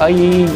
IAEA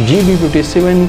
GB-57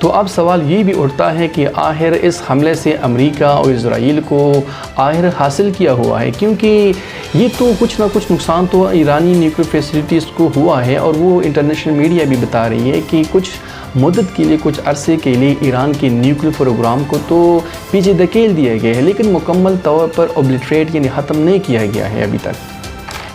تو اب سوال یہ بھی اٹھتا ہے کہ آخر اس حملے سے امریکہ اور اسرائیل کو آخر حاصل کیا ہوا ہے، کیونکہ یہ تو کچھ نہ کچھ نقصان تو ایرانی نیوکلیئر فیسلٹیز کو ہوا ہے، اور وہ انٹرنیشنل میڈیا بھی بتا رہی ہے کہ کچھ مدت کے لیے، کچھ عرصے کے لیے ایران کے نیوکلیئر پروگرام کو تو پیچھے دھکیل دیا گیا ہے، لیکن مکمل طور پر اوبلیٹریٹ یعنی ختم نہیں کیا گیا ہے ابھی تک۔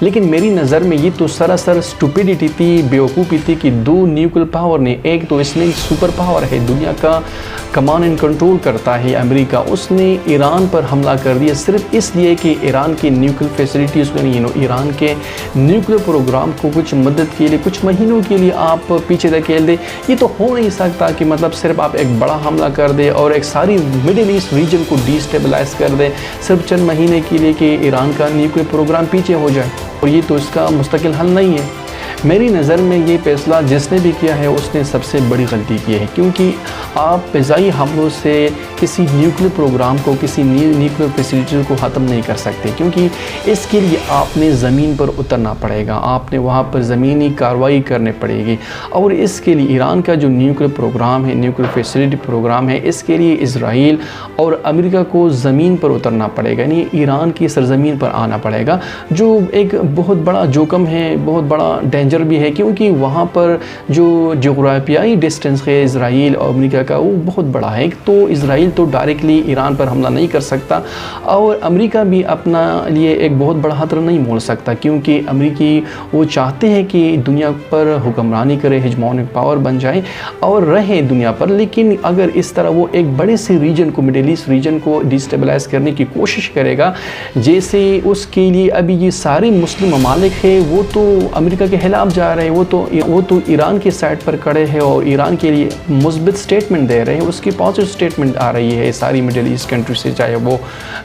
لیکن میری نظر میں یہ تو سراسر اسٹوپیڈیٹی تھی، بیوقوفی تھی کہ دو نیوکلیئر پاور نے، ایک تو اس میں سپر پاور ہے، دنیا کا کمان اینڈ کنٹرول کرتا ہے امریکہ، اس نے ایران پر حملہ کر دیا صرف اس لیے کہ ایران کے نیوکلیئر فیسلٹیز کو ایران کے نیوکلیئر پروگرام کو کچھ مدت کے لیے، کچھ مہینوں کے لیے آپ پیچھے دھکیل دیں۔ یہ تو ہو نہیں سکتا کہ مطلب صرف آپ ایک بڑا حملہ کر دیں اور ایک ساری مڈل ایسٹ ریجن کو ڈی اسٹیبلائز کر دیں صرف چند مہینے کے لیے کہ ایران کا نیوکلیئر پروگرام پیچھے ہو جائے، اور یہ تو اس کا مستقل حل نہیں ہے۔ میری نظر میں یہ فیصلہ جس نے بھی کیا ہے اس نے سب سے بڑی غلطی کی ہے، کیونکہ آپ فضائی حملوں سے کسی نیوکلیئر پروگرام کو، کسی نیوکلیئر فیسلٹی کو ختم نہیں کر سکتے، کیونکہ اس کے لیے آپ نے زمین پر اترنا پڑے گا، آپ نے وہاں پر زمینی کارروائی کرنے پڑے گی، اور اس کے لیے ایران کا جو نیوکلیئر پروگرام ہے، نیوکلیئر فیسلٹی پروگرام ہے، اس کے لیے اسرائیل اور امریکہ کو زمین پر اترنا پڑے گا، یعنی ایران کی سرزمین پر آنا پڑے گا، جو ایک بہت بڑا جوخم ہے، بہت بڑا ڈینجر بھی ہے، کیونکہ وہاں پر جو جغرافیائی ڈسٹنس ہے اسرائیل اور امریکہ کا وہ بہت بڑا ہے، تو اسرائیل تو ڈائریکٹلی ایران پر حملہ نہیں کر سکتا، اور امریکہ بھی اپنا لیے ایک بہت بڑا خطرہ نہیں مول سکتا، کیونکہ امریکی وہ چاہتے ہیں کہ دنیا پر حکمرانی کرے، ہیجمونک پاور بن جائے اور رہے دنیا پر، لیکن اگر اس طرح وہ ایک بڑے سے ریجن کو، مڈل ایسٹ ریجن کو ڈیسٹیبلائز کرنے کی کوشش کرے گا، جیسے اس کے لیے ابھی یہ سارے مسلم ممالک ہیں وہ تو امریکہ کے خلاف جا رہے ہیں، وہ تو ایران کی سائڈ پر کھڑے ہیں اور ایران کے لیے مثبت سٹیٹمنٹ دے رہے ہیں، اس کی پازیٹیو سٹیٹمنٹ آ رہی ہے ساری مڈل ایسٹ کنٹری سے، چاہے وہ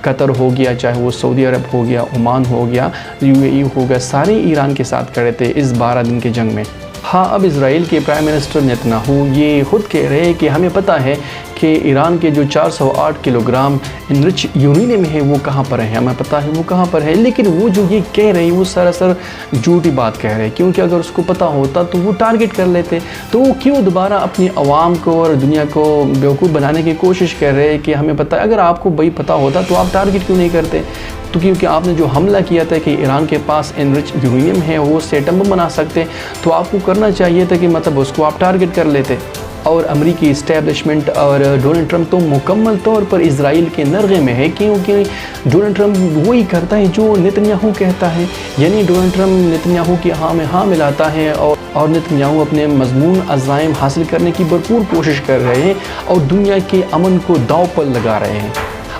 قطر ہو گیا، چاہے وہ سعودی عرب ہو گیا، عمان ہو گیا، UAE ہو گیا، سارے ایران کے ساتھ کھڑے تھے اس 12 دن کے جنگ میں۔ ہاں، اب اسرائیل کے پرائم منسٹر نیتنیاہو یہ خود کہہ رہے ہیں کہ ہمیں پتہ ہے کہ ایران کے جو 408 کلو گرام انرچ یورینیم ہے وہ کہاں پر ہے، ہمیں پتہ ہے وہ کہاں پر ہے، لیکن وہ جو یہ کہہ رہے ہیں وہ سراسر جھوٹی بات کہہ رہے ہیں، کیونکہ اگر اس کو پتہ ہوتا تو وہ ٹارگٹ کر لیتے، تو وہ کیوں دوبارہ اپنی عوام کو اور دنیا کو بیوقوف بنانے کی کوشش کر رہے ہیں کہ ہمیں پتہ ہے، اگر آپ کو بھائی پتہ ہوتا تو آپ ٹارگٹ کیوں نہیں کرتے؟ تو کیونکہ آپ نے جو حملہ کیا تھا کہ ایران کے پاس انرچ یورینیم ہے، وہ سے ایٹم بم بنا سکتے، تو آپ کو کرنا چاہیے تھا کہ مطلب اس کو آپ ٹارگٹ کر لیتے۔ اور امریکی اسٹیبلشمنٹ اور ڈونلڈ ٹرمپ تو مکمل طور پر اسرائیل کے نرغے میں ہے، کیونکہ ڈونلڈ ٹرمپ وہی کرتا ہے جو نیتنیاہو کہتا ہے، یعنی ڈونلڈ ٹرمپ نیتنیاہو کی ہاں میں ہاں ملاتا ہے، اور نیتنیاہو اپنے مضمون عزائم حاصل کرنے کی بھرپور کوشش کر رہے ہیں اور دنیا کے امن کو داؤ پر لگا رہے ہیں،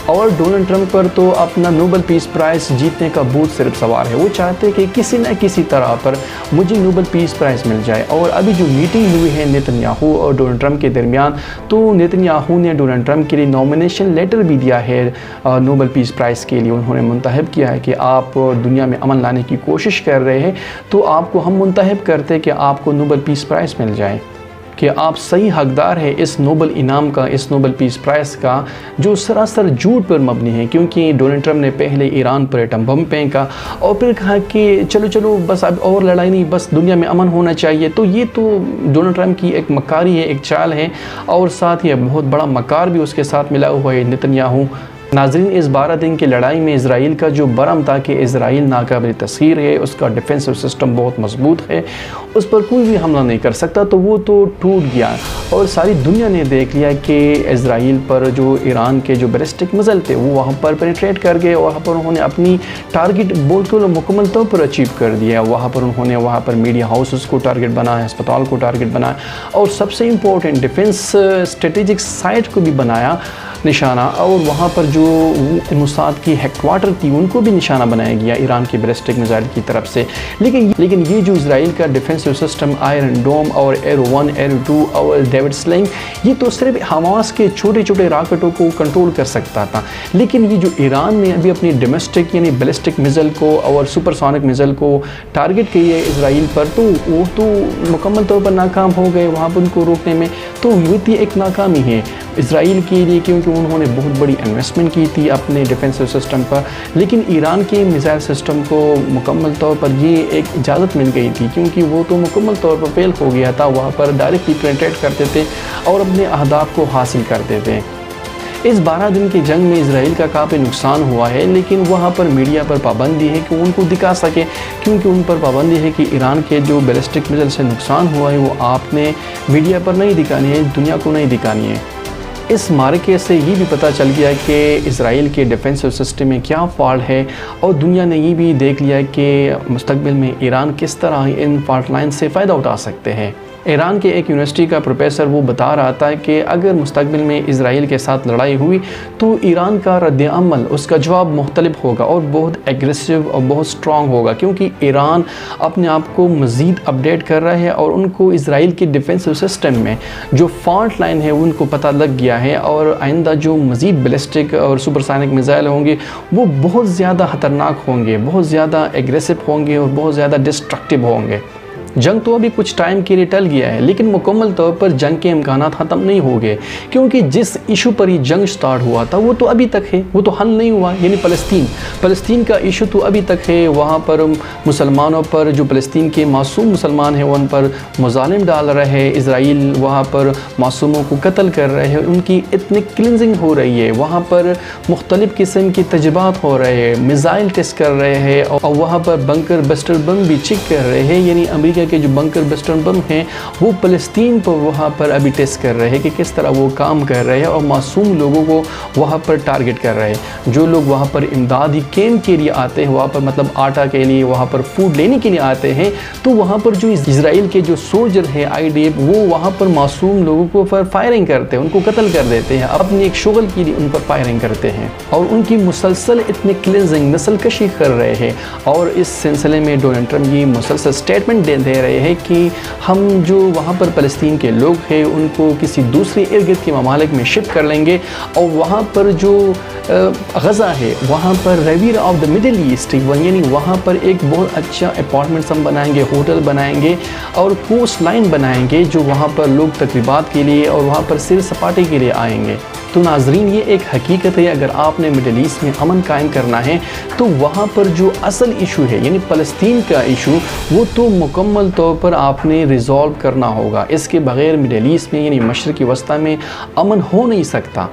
اور ڈونلڈ ٹرمپ پر تو اپنا نوبل پیس پرائز جیتنے کا بھوت صرف سوار ہے، وہ چاہتے کہ کسی نہ کسی طرح پر مجھے نوبل پیس پرائز مل جائے۔ اور ابھی جو میٹنگ ہوئی ہے نیتنیاہو اور ڈونلڈ ٹرمپ کے درمیان، تو نیتنیاہو نے ڈونلڈ ٹرمپ کے لیے نومینیشن لیٹر بھی دیا ہے نوبل پیس پرائز کے لیے، انہوں نے منتخب کیا ہے کہ آپ دنیا میں امن لانے کی کوشش کر رہے ہیں، تو آپ کو ہم منتخب کرتے کہ آپ کو نوبل پیس پرائز مل جائے، کہ آپ صحیح حقدار ہے اس نوبل انعام کا، اس نوبل پیس پرائز کا، جو سراسر جھوٹ پر مبنی ہے، کیونکہ ڈونلڈ ٹرمپ نے پہلے ایران پر ایٹم بم پھینکا اور پھر کہا کہ چلو بس اب اور لڑائی نہیں، بس دنیا میں امن ہونا چاہیے، تو یہ تو ڈونلڈ ٹرمپ کی ایک مکاری ہے، ایک چال ہے، اور ساتھ ہی بہت بڑا مکار بھی اس کے ساتھ ملا ہوا ہے نیتنیاہو۔ ناظرین، اس 12 دن کی لڑائی میں اسرائیل کا جو برہم تھا کہ اسرائیل ناقابل تسخیر ہے، اس کا ڈیفنسو سسٹم بہت مضبوط ہے، اس پر کوئی بھی حملہ نہیں کر سکتا، تو وہ تو ٹوٹ گیا، اور ساری دنیا نے دیکھ لیا کہ اسرائیل پر جو ایران کے جو بیلسٹک میزائل تھے وہ وہاں پر پینیٹریٹ کر گئے، اور وہاں پر انہوں نے اپنی ٹارگٹ بالکل مکمل طور پر اچیو کر دیا، وہاں پر میڈیا ہاؤسز کو ٹارگٹ بنایا، ہسپتال کو ٹارگٹ بنایا، اور سب سے امپورٹنٹ ڈیفنس اسٹریٹجک سائٹ کو بھی بنایا نشانہ، اور وہاں پر جو موساد کی ہیڈ کوارٹر تھی ان کو بھی نشانہ بنایا گیا ایران کی بیلسٹک میزائل کی طرف سے۔ لیکن یہ جو اسرائیل کا ڈیفنسو سسٹم آئرن ڈوم اور ایرو 1 ایرو 2 اور ڈیوڈ سلنگ، یہ تو صرف حماس کے چھوٹے چھوٹے راکٹوں کو کنٹرول کر سکتا تھا، لیکن یہ جو ایران نے ابھی اپنی ڈومیسٹک یعنی بیلسٹک میزائل کو اور سپر سونک میزائل کو ٹارگٹ کی ہے اسرائیل پر، تو وہ تو مکمل طور پر ناکام ہو گئے وہاں پر ان کو روکنے میں، تو یہ تھی ایک ناکامی ہے۔ اسرائیل کے لیے، کیونکہ انہوں نے بہت بڑی انویسٹمنٹ کی تھی اپنے ڈیفینسو سسٹم پر، لیکن ایران کے میزائل سسٹم کو مکمل طور پر یہ ایک اجازت مل گئی تھی، کیونکہ وہ تو مکمل طور پر فیل ہو گیا تھا، وہاں پر ڈائریکٹلی پینیٹریٹ کرتے تھے اور اپنے اہداف کو حاصل کرتے تھے۔ اس 12 دن کی جنگ میں اسرائیل کا کافی نقصان ہوا ہے، لیکن وہاں پر میڈیا پر پابندی ہے کہ ان کو دکھا سکے، کیونکہ ان پر پابندی ہے کہ ایران کے جو بیلسٹک میزائل سے نقصان ہوا ہے وہ آپ نے میڈیا پر نہیں دکھانی ہے، دنیا کو نہیں دکھانی ہے۔ اس معرکے سے یہ بھی پتہ چل گیا کہ اسرائیل کے ڈیفینسو سسٹم میں کیا فالٹ ہے، اور دنیا نے یہ بھی دیکھ لیا کہ مستقبل میں ایران کس طرح ان فالٹ لائن سے فائدہ اٹھا سکتے ہیں۔ ایران کے ایک یونیورسٹی کا پروفیسر وہ بتا رہا تھا کہ اگر مستقبل میں اسرائیل کے ساتھ لڑائی ہوئی تو ایران کا رد عمل، اس کا جواب مختلف ہوگا اور بہت ایگریسو اور بہت سٹرونگ ہوگا، کیونکہ ایران اپنے آپ کو مزید اپڈیٹ کر رہا ہے اور ان کو اسرائیل کے ڈیفینسو سسٹم میں جو فالٹ لائن ہے ان کو پتہ لگ گیا ہے، اور آئندہ جو مزید بیلسٹک اور سپرسونک میزائل ہوں گے وہ بہت زیادہ خطرناک ہوں گے، بہت زیادہ ایگریسو ہوں گے اور بہت زیادہ ڈسٹرکٹیو ہوں گے۔ جنگ تو ابھی کچھ ٹائم کے لیے ٹل گیا ہے، لیکن مکمل طور پر جنگ کے امکانات ختم نہیں ہو گئے، کیونکہ جس ایشو پر یہ جنگ سٹارٹ ہوا تھا وہ تو ابھی تک ہے، وہ تو حل نہیں ہوا، یعنی فلسطین کا ایشو تو ابھی تک ہے۔ وہاں پر مسلمانوں پر، جو فلسطین کے معصوم مسلمان ہیں ان پر مظالم ڈال رہے ہیں، اسرائیل وہاں پر معصوموں کو قتل کر رہے ہیں، ان کی ایتھنک کلینزنگ ہو رہی ہے، وہاں پر مختلف قسم کے تجربات ہو رہے ہیں، میزائل ٹیسٹ کر رہے ہیں، اور وہاں پر بنکر بسٹر بم بھی چیک کر رہے ہیں، یعنی امریکہ کے جو بنکر بسٹر بم ہیں وہ فلسطین پر وہاں پر ابھی ٹیسٹ کر رہے ہیں کہ کس طرح وہ کام کر رہے ہیں، اور معصوم لوگوں کو وہاں پر ٹارگٹ کر رہے ہیں۔ جو لوگ وہاں پر امدادی کیمپ کے لیے آتے ہیں، وہاں پر مطلب آٹا کے لیے، وہاں پر فوڈ لینے کے لیے آتے ہیں، تو وہاں پر جو اسرائیل کے جو سولجر ہیں IDF، وہ وہاں پر معصوم لوگوں کو فائرنگ کرتے ہیں، ان کو قتل کر دیتے ہیں، اپنی ایک شغل کے لیے ان پر فائرنگ کرتے ہیں، اور ان کی مسلسل اتنی کلینزنگ، نسل کشی کر رہے ہیں۔ اور اس سلسلے میں ڈونلڈ ٹرمپ یہ مسلسل سٹیٹمنٹ دے رہے ہیں کہ ہم جو وہاں پر فلسطین کے لوگ ہیں ان کو کسی دوسرے ارد گرد کے ممالک میں شفٹ کر لیں گے، اور وہاں پر جو غزہ ہے وہاں پر ریویر آف دا مڈل ایسٹ، یعنی وہاں پر ایک بہت اچھا اپارٹمنٹس ہم بنائیں گے، ہوٹل بنائیں گے اور کوسٹ لائن بنائیں گے، جو وہاں پر لوگ تقریبات کے لیے اور وہاں پر سیر سپاٹے کے لیے آئیں گے۔ تو ناظرین، یہ ایک حقیقت ہے، اگر آپ نے مڈل ایسٹ میں امن قائم کرنا ہے تو وہاں پر جو اصل ایشو ہے یعنی فلسطین کا ایشو، وہ تو مکمل طور پر آپ نے ریزالو کرنا ہوگا۔ اس کے بغیر مڈل ایسٹ میں یعنی مشرقی وسطی میں امن ہو نہیں سکتا۔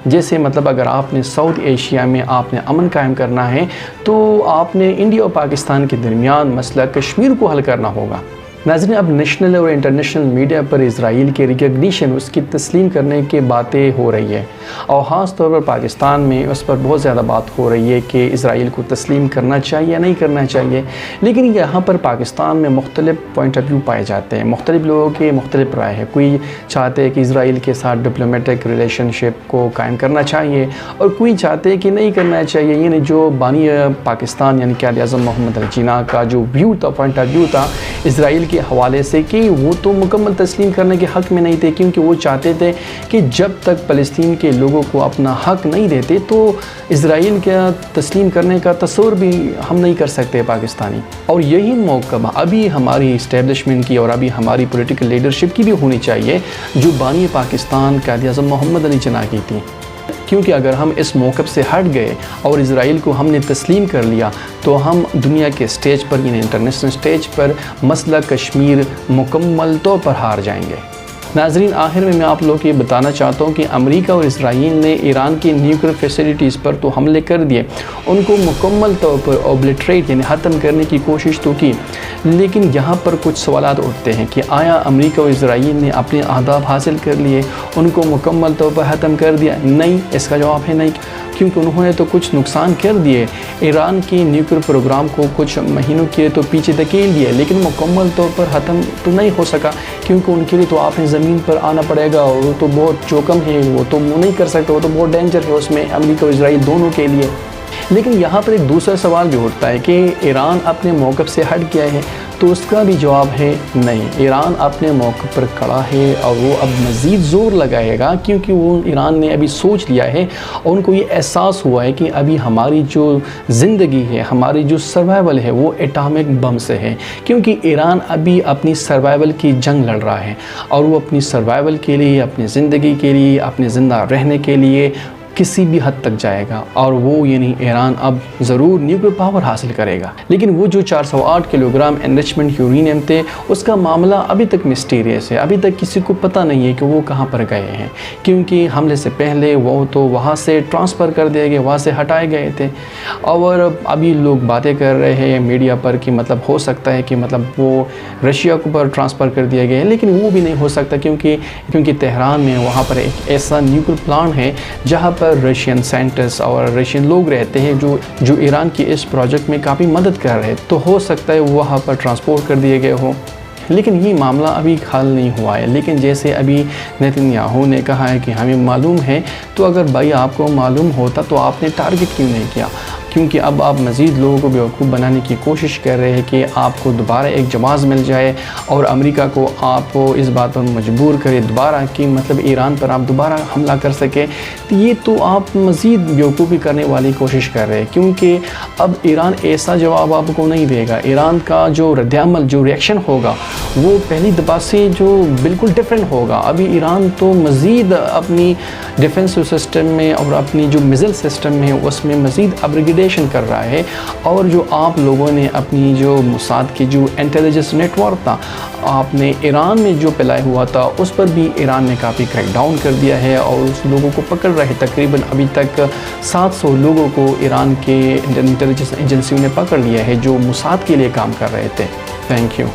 جیسے مطلب اگر آپ نے ساؤتھ ایشیا میں آپ نے امن قائم کرنا ہے تو آپ نے انڈیا اور پاکستان کے درمیان مسئلہ کشمیر کو حل کرنا ہوگا۔ ناظرین، اب نیشنل اور انٹرنیشنل میڈیا پر اسرائیل کے ریکگنیشن، اس کی تسلیم کرنے کی باتیں ہو رہی ہے، اور خاص طور پر پاکستان میں اس پر بہت زیادہ بات ہو رہی ہے کہ اسرائیل کو تسلیم کرنا چاہیے یا نہیں کرنا چاہیے۔ لیکن یہاں پر پاکستان میں مختلف پوائنٹ آف ویو پائے جاتے ہیں، مختلف لوگوں کے مختلف رائے ہے۔ کوئی چاہتے ہیں کہ اسرائیل کے ساتھ ڈپلومیٹک ریلیشن شپ کو قائم کرنا چاہیے، اور کوئی چاہتے ہیں کہ نہیں کرنا چاہیے۔ یعنی جو بانی پاکستان یعنی قائد اعظم محمد علی جناح کا جو ویو تھا، پوائنٹ آف ویو تھا اسرائیل کے حوالے سے، کہ وہ تو مکمل تسلیم کرنے کے حق میں نہیں تھے، کیونکہ وہ چاہتے تھے کہ جب تک فلسطین کے لوگوں کو اپنا حق نہیں دیتے تو اسرائیل کا تسلیم کرنے کا تصور بھی ہم نہیں کر سکتے پاکستانی۔ اور یہی موقع ابھی ہماری اسٹیبلشمنٹ کی اور ابھی ہماری پولیٹیکل لیڈرشپ کی بھی ہونی چاہیے، جو بانی پاکستان قائد اعظم محمد علی جناح کی تھی، کیونکہ اگر ہم اس موقف سے ہٹ گئے اور اسرائیل کو ہم نے تسلیم کر لیا تو ہم دنیا کے سٹیج پر یعنی انٹرنیشنل سٹیج پر مسئلہ کشمیر مکمل طور پر ہار جائیں گے۔ ناظرین، آخر میں آپ لوگوں کو یہ بتانا چاہتا ہوں کہ امریکہ اور اسرائیل نے ایران کی نیوکلیئر فیسلٹیز پر تو حملے کر دیے، ان کو مکمل طور پر اوبلیٹریٹ یعنی ختم کرنے کی کوشش تو کی، لیکن یہاں پر کچھ سوالات اٹھتے ہیں کہ آیا امریکہ اور اسرائیل نے اپنے اہداف حاصل کر لیے، ان کو مکمل طور پر ختم کر دیا؟ نہیں، اس کا جواب ہے نہیں، کیونکہ انہوں نے تو کچھ نقصان کر دیے، ایران کی نیوکلیئر پروگرام کو کچھ مہینوں کے تو پیچھے دھکیل دیا، لیکن مکمل طور پر ختم تو نہیں ہو سکا، کیونکہ ان کے لیے تو آپ نے زمین پر آنا پڑے گا، اور وہ تو بہت چوکم ہے، وہ تو نہیں کر سکتے، وہ تو بہت ڈینجر ہے اس میں امریکہ اور اسرائیل دونوں کے لیے۔ لیکن یہاں پر ایک دوسرا سوال بھی اٹھتا ہے کہ ایران اپنے موقف سے ہٹ گیا ہے تو اس کا بھی جواب ہے نہیں، ایران اپنے موقع پر کھڑا ہے اور وہ اب مزید زور لگائے گا، کیونکہ وہ ایران نے ابھی سوچ لیا ہے اور ان کو یہ احساس ہوا ہے کہ ابھی ہماری جو زندگی ہے، ہماری جو سروائیول ہے وہ ایٹامک بم سے ہے، کیونکہ ایران ابھی اپنی سروائیول کی جنگ لڑ رہا ہے اور وہ اپنی سروائیول کے لیے، اپنی زندگی کے لیے، اپنے زندہ رہنے کے لیے کسی بھی حد تک جائے گا، اور وہ یعنی ایران اب ضرور نیوکلیر پاور حاصل کرے گا۔ لیکن وہ جو 408 کلو گرام انریچمنٹ یورینیم تھے، اس کا معاملہ ابھی تک مسٹیریس ہے، ابھی تک کسی کو پتہ نہیں ہے کہ وہ کہاں پر گئے ہیں، کیونکہ حملے سے پہلے وہ تو وہاں سے ٹرانسفر کر دیے گئے، وہاں سے ہٹائے گئے تھے، اور ابھی لوگ باتیں کر رہے ہیں میڈیا پر کہ مطلب ہو سکتا ہے کہ مطلب وہ رشیا کو پر ٹرانسفر کر دیا گیا ہے، لیکن وہ بھی نہیں ہو سکتا، کیونکہ تہران میں وہاں پر ایک ایسا نیوکلیر پلانٹ ہے جہاں پر رشین سائنٹسٹ اور رشین لوگ رہتے ہیں جو ایران کی اس پروجیکٹ میں کافی مدد کر رہے ہیں، تو ہو سکتا ہے وہاں پر ٹرانسپورٹ کر دیے گئے ہوں، لیکن یہ معاملہ ابھی حل نہیں ہوا ہے۔ لیکن جیسے ابھی نیتن یاہو نے کہا ہے کہ ہمیں معلوم ہے، تو اگر بھائی آپ کو معلوم ہوتا تو آپ نے ٹارگٹ کیوں نہیں کیا؟ کیونکہ اب آپ مزید لوگوں کو بیوقوف بنانے کی کوشش کر رہے ہیں کہ آپ کو دوبارہ ایک جواز مل جائے اور امریکہ کو آپ کو اس بات پر مجبور کرے دوبارہ کہ مطلب ایران پر آپ دوبارہ حملہ کر سکیں، تو یہ تو آپ مزید بیوقوفی کرنے والی کوشش کر رہے ہیں، کیونکہ اب ایران ایسا جواب آپ کو نہیں دے گا۔ ایران کا جو رد عمل، جو ریئیکشن ہوگا، وہ پہلی دفعہ سے جو بالکل ڈیفرنٹ ہوگا۔ ابھی ایران تو مزید اپنی ڈیفنسو سسٹم میں اور اپنی جو میزائل سسٹم میں اس میں مزید اپگریڈیشن کر رہا ہے، اور جو آپ لوگوں نے اپنی جو موساد کی جو انٹیلیجنس نیٹ ورک تھا آپ نے ایران میں جو پلایا ہوا تھا، اس پر بھی ایران نے کافی کریک ڈاؤن کر دیا ہے اور اس لوگوں کو پکڑ رہے، تقریباً ابھی تک 700 لوگوں کو ایران کے انٹیلیجنس ایجنسیوں نے پکڑ لیا ہے جو موساد کے لیے کام کر رہے تھے۔ Thank you.